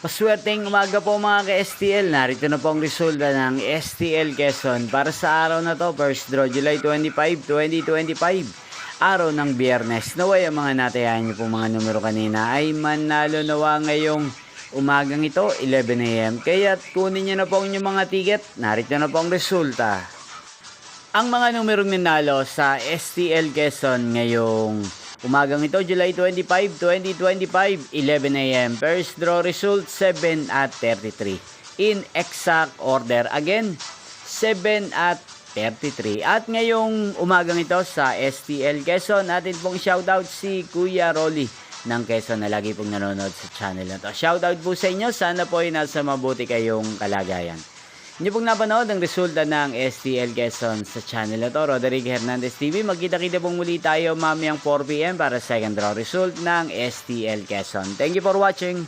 Maswerteng umaga po mga ka-STL. Narito na po ang resulta ng STL Quezon para sa araw na to, first draw July 25, 2025. Araw ng Biyernes. Naway ang mga natayahan niyo po mga numero kanina ay manalo nawa ngayong umagang ito, 11 AM. Kaya kunin niyo na po ang inyong mga ticket. Narito na po ang resulta. Ang mga numerong nanalo sa STL Quezon ngayong umagang ito, July 25, 2025, 11 AM. First draw result, 7 at 33. In exact order. Again, 7 at 33. At ngayong umagang ito sa STL Quezon, natin pong shoutout si Kuya Rolly ng Quezon na lagi pong nanonood sa channel na to. Shoutout po sa inyo. Sana po ay nasa mabuti kayong kalagayan. Hindi pong napanood ang resulta ng STL Quezon sa channel na to, Roderick Hernandez TV. Magkita-kita pong muli tayo mamayang 4 PM para second draw result ng STL Quezon. Thank you for watching.